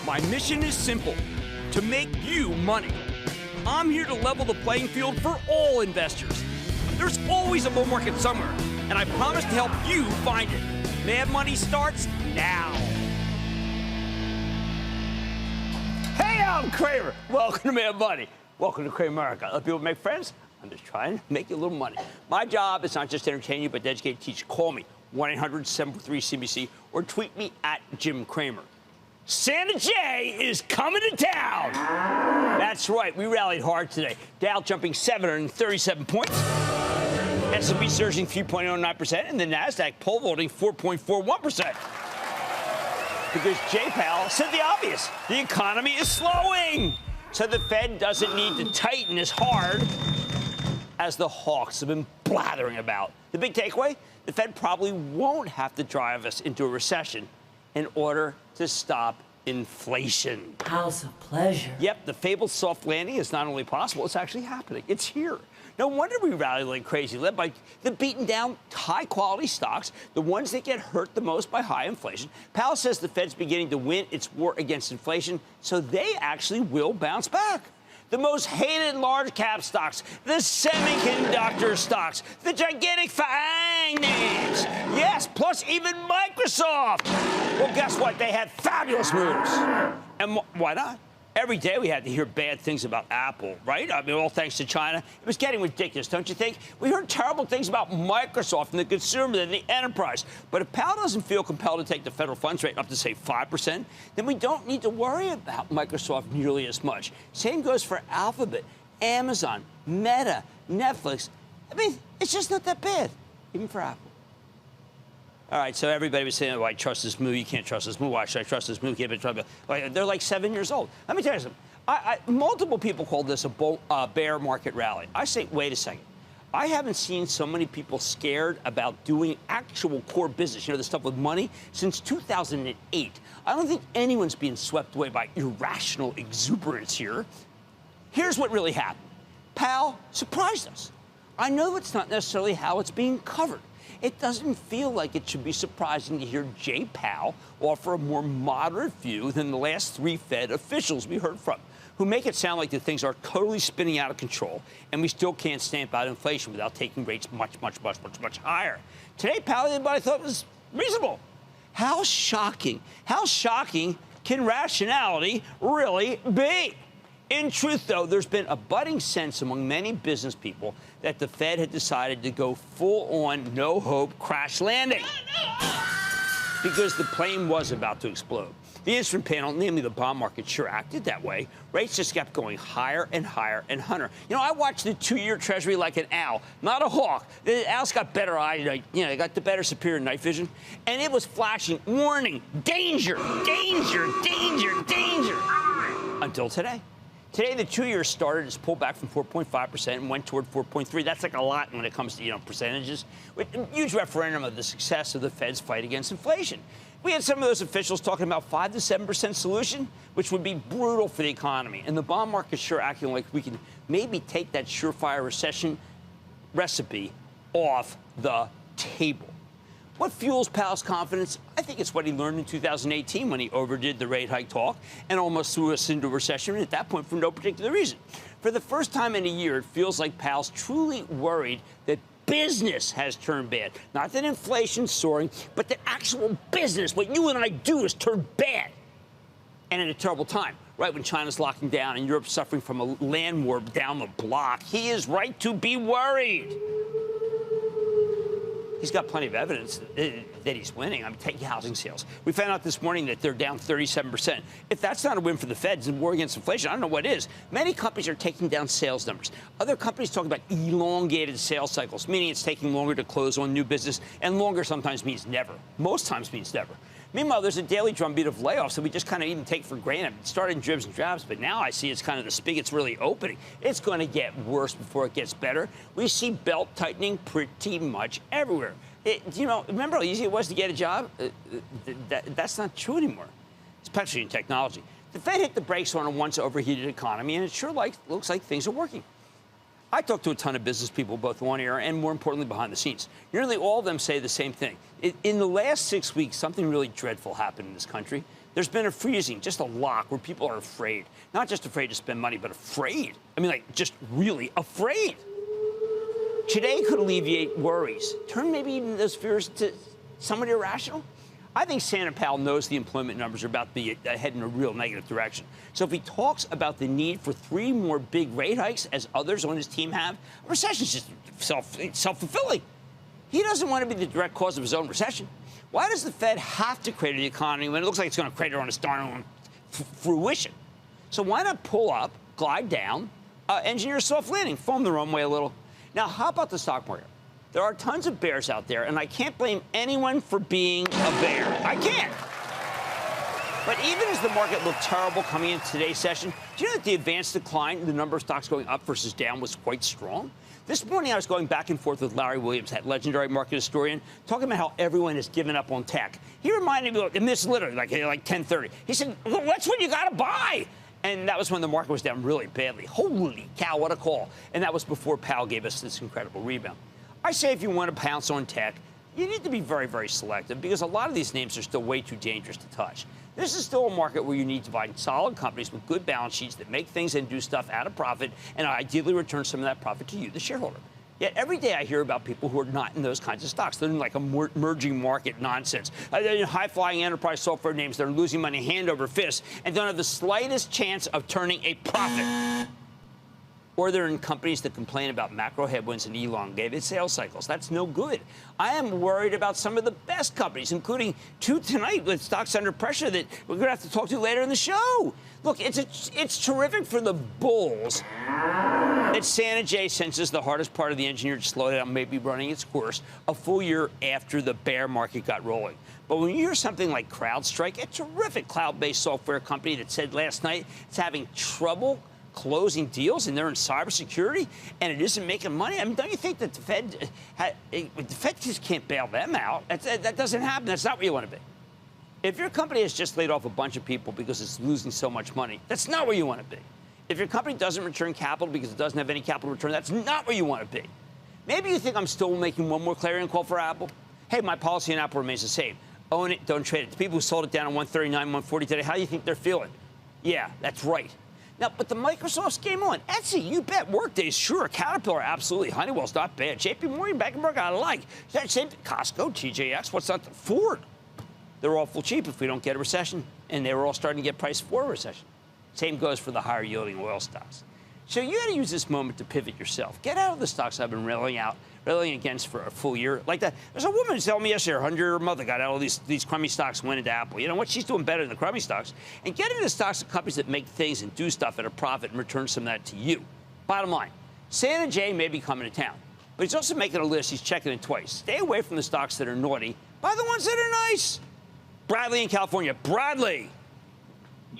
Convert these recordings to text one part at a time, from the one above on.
My mission is simple, to make you money. I'm here to level the playing field for all investors. There's always a bull market somewhere, and I promise to help you find it. Mad Money starts now. Hey, I'm Cramer. Welcome to Mad Money. Welcome to Cramerica. Let people make friends. I'm just trying to make you a little money. My job is not just to entertain you, but to educate and teach. Call me, 1-800-743-CNBC, or tweet me at Jim Cramer. Santa J is coming to town. That's right. We rallied hard today. Dow jumping 737 points. S&P surging 3.09%, and the Nasdaq pole vaulting 4.41%. Because Jay Powell said the obvious: the economy is slowing, so the Fed doesn't need to tighten as hard as the hawks have been blathering about. The big takeaway: the Fed probably won't have to drive us into a recession in order to stop inflation. House of pleasure. Yep, the fabled soft landing is not only possible, it's actually happening. It's here. No wonder we rallied like crazy, led by the beaten down high-quality stocks, the ones that get hurt the most by high inflation. Powell says the Fed's beginning to win its war against inflation, so they actually will bounce back. The most hated large-cap stocks, the semiconductor stocks, the gigantic FAANG names. Yes, plus even Microsoft. Well, guess what? They had fabulous moves. And why not? Every day we had to hear bad things about Apple, right? I mean, all thanks to China. It was getting ridiculous, don't you think? We heard terrible things about Microsoft and the consumer and the enterprise. But if Powell doesn't feel compelled to take the federal funds rate up to, say, 5%, then we don't need to worry about Microsoft nearly as much. Same goes for Alphabet, Amazon, Meta, Netflix. I mean, it's just not that bad, even for Apple. All right, so everybody was saying, oh, I trust this move. You can't trust this move. Why should I trust this move? They're like 7 years old. Let me tell you something. Multiple people call this a bear market rally. I say, wait a second. I haven't seen so many people scared about doing actual core business, the stuff with money, since 2008. I don't think anyone's being swept away by irrational exuberance here. Here's what really happened. Powell surprised us. I know it's not necessarily how it's being covered. It doesn't feel like it should be surprising to hear Jay Powell offer a more moderate view than the last three Fed officials we heard from, who make it sound like the things are totally spinning out of control, and we still can't stamp out inflation without taking rates much higher. Today, Powell did what I thought was reasonable. How shocking can rationality really be? In truth, though, there's been a budding sense among many business people that the Fed had decided to go full-on, no-hope crash landing because the plane was about to explode. The instrument panel, namely the bond market, sure acted that way. Rates just kept going higher and higher and higher. I watched the 2-year Treasury like an owl, not a hawk. The owl's got better eyes, they got the better superior night vision, and it was flashing, warning, danger, danger, danger, danger, until today. Today, the 2-year started its pullback from 4.5% and went toward 4.3%. That's like a lot when it comes to, percentages. A huge referendum of the success of the Fed's fight against inflation. We had some of those officials talking about 5 to 7% solution, which would be brutal for the economy. And the bond market sure acting like we can maybe take that surefire recession recipe off the table. What fuels Powell's confidence? I think it's what he learned in 2018 when he overdid the rate hike talk and almost threw us into a recession, and at that point for no particular reason. For the first time in a year, it feels like Powell's truly worried that business has turned bad. Not that inflation's soaring, but that actual business, what you and I do, is turned bad. And at a terrible time, right when China's locking down and Europe's suffering from a land war down the block. He is right to be worried. He's got plenty of evidence that he's winning. Take housing sales. We found out this morning that they're down 37%. If that's not a win for the Feds and war against inflation, I don't know what is. Many companies are taking down sales numbers. Other companies talk about elongated sales cycles, meaning it's taking longer to close on new business, and longer sometimes means never. Most times means never. Meanwhile, there's a daily drumbeat of layoffs that we just kind of even take for granted. It started in dribs and drabs, but now I see it's kind of the spigot's really opening. It's going to get worse before it gets better. We see belt tightening pretty much everywhere. Remember how easy it was to get a job? That's not true anymore, especially in technology. The Fed hit the brakes on a once overheated economy, and it sure looks like things are working. I talked to a ton of business people, both on air and, more importantly, behind the scenes. Nearly all of them say the same thing. In the last 6 weeks, something really dreadful happened in this country. There's been a freezing, just a lock, where people are afraid. Not just afraid to spend money, but afraid. I mean, like, just really afraid. Today could alleviate worries. Turn maybe even those fears to somewhat irrational. I think Senator Powell knows the employment numbers are about to be heading in a real negative direction. So if he talks about the need for 3 more big rate hikes, as others on his team have, a recession is just self-fulfilling. He doesn't want to be the direct cause of his own recession. Why does the Fed have to crater the economy when it looks like it's going to crater on its darn own fruition? So why not pull up, glide down, engineer a soft landing, foam the runway a little? Now, how about the stock market? There are tons of bears out there, and I can't blame anyone for being a bear. I can't. But even as the market looked terrible coming into today's session, do you know that the advanced decline, the number of stocks going up versus down, was quite strong? This morning, I was going back and forth with Larry Williams, that legendary market historian, talking about how everyone has given up on tech. He reminded me, and this is literally like 10:30. He said, well, that's when you got to buy. And that was when the market was down really badly. Holy cow, what a call. And that was before Powell gave us this incredible rebound. I say if you want to pounce on tech, you need to be very, very selective because a lot of these names are still way too dangerous to touch. This is still a market where you need to find solid companies with good balance sheets that make things and do stuff at a profit and ideally return some of that profit to you, the shareholder. Yet every day I hear about people who are not in those kinds of stocks. They're in like a merging market nonsense. They're in high-flying enterprise software names that are losing money hand over fist and don't have the slightest chance of turning a profit. Or they're in companies that complain about macro headwinds and elongated sales cycles. That's no good. I am worried about some of the best companies, including 2 tonight with stocks under pressure that we're going to have to talk to later in the show. Look, it's terrific for the bulls that Santa J senses the hardest part of the engineered slowdown may be running its course a full year after the bear market got rolling. But when you hear something like CrowdStrike, a terrific cloud-based software company that said last night it's having trouble closing deals and they're in cybersecurity and it isn't making money. I mean, don't you think that the Fed just can't bail them out? That doesn't happen. That's not where you want to be. If your company has just laid off a bunch of people because it's losing so much money, that's not where you want to be. If your company doesn't return capital because it doesn't have any capital return, that's not where you want to be. Maybe you think I'm still making one more clarion call for Apple. Hey, my policy on Apple remains the same. Own it, don't trade it. The people who sold it down at 139, 140 today, how do you think they're feeling? Yeah, that's right. Now, but the Microsoft's game on. Etsy, you bet. Workday's sure. Caterpillar, absolutely. Honeywell's not bad. JP Morgan, Bank of America, I like. Same Costco, TJX, what's not? Ford. They're awful cheap if we don't get a recession. And they were all starting to get priced for a recession. Same goes for the higher yielding oil stocks. So you got to use this moment to pivot yourself. Get out of the stocks I've been railing against for a full year. Like that. There's a woman telling me yesterday her mother got out of these crummy stocks and went into Apple. You know what? She's doing better than the crummy stocks. And get into stocks of companies that make things and do stuff at a profit and return some of that to you. Bottom line, Santa J may be coming to town, but he's also making a list. He's checking it twice. Stay away from the stocks that are naughty. Buy the ones that are nice. Bradley in California. Bradley.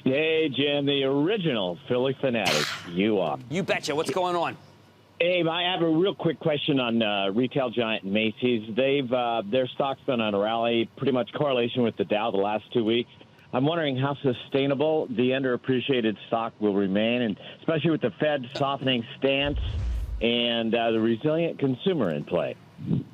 Hey, Jim, the original Philly fanatic. You are. You betcha. What's going on? Hey, I have a real quick question on retail giant Macy's. Their stock's been on a rally, pretty much correlation with the Dow the last 2 weeks. I'm wondering how sustainable the underappreciated stock will remain, and especially with the Fed softening stance and the resilient consumer in play.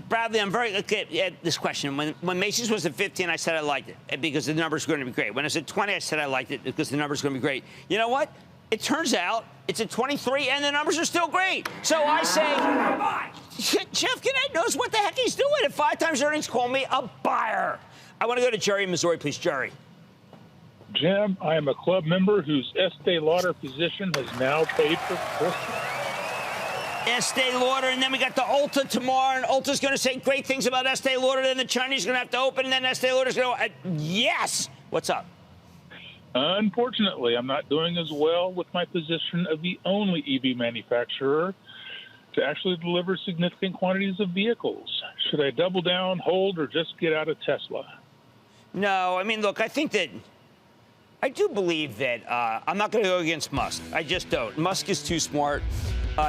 Bradley, I'm very okay at this question. When Macy's was at 15, I said I liked it because the numbers were going to be great. When it was at 20, I said I liked it because the numbers were going to be great. You know what? It turns out it's at 23, and the numbers are still great. So I say, Jeff Gennett knows what the heck he's doing. At 5 times earnings, call me a buyer. I want to go to Jerry in Missouri, please. Jerry. Jim, I am a club member whose Estee Lauder position has now paid for Christmas. Estee Lauder, and then we got the Ulta tomorrow, and Ulta's going to say great things about Estee Lauder, then the Chinese are going to have to open, and then Estee Lauder's going to go, yes. What's up? Unfortunately, I'm not doing as well with my position of the only EV manufacturer to actually deliver significant quantities of vehicles. Should I double down, hold, or just get out of Tesla? No, I mean, look, I think that I do believe that I'm not going to go against Musk. I just don't. Musk is too smart.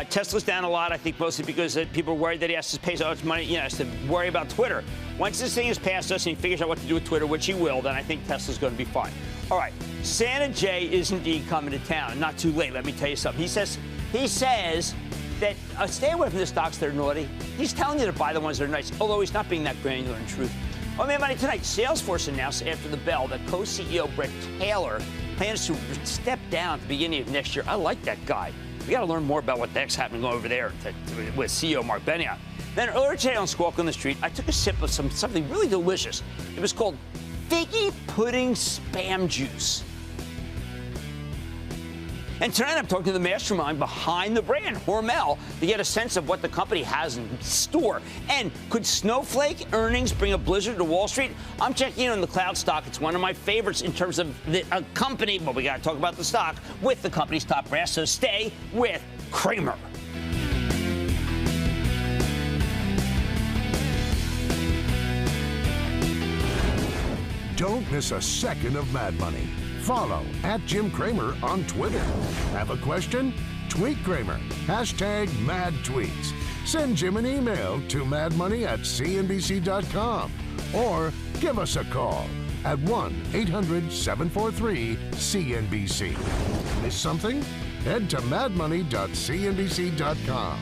Tesla's down a lot, I think, mostly because people are worried that he has to pay so much money, has to worry about Twitter. Once this thing is past us and he figures out what to do with Twitter, which he will, then I think Tesla's going to be fine. All right, Santa J is indeed coming to town. Not too late, let me tell you something. He says that stay away from the stocks that are naughty. He's telling you to buy the ones that are nice, although he's not being that granular in truth. On Mad Money tonight, Salesforce announced after the bell that co-CEO Brett Taylor plans to step down at the beginning of next year. I like that guy. We got to learn more about what the heck's happening over there with CEO Mark Benioff. Then earlier today on Squawk on the Street, I took a sip of something really delicious. It was called Figgy Pudding Spam Juice. And tonight I'm talking to the mastermind behind the brand, Hormel, to get a sense of what the company has in store. And could Snowflake earnings bring a blizzard to Wall Street? I'm checking in on the cloud stock. It's one of my favorites in terms of the company, but we got to talk about the stock with the company's top brass. So stay with Cramer. Don't miss a second of Mad Money. Follow @Jim Cramer on Twitter. Have a question? Tweet Cramer. #MadTweets. Send Jim an email to madmoney@cnbc.com or give us a call at 1-800-743-CNBC. Miss something? Head to madmoney.cnbc.com.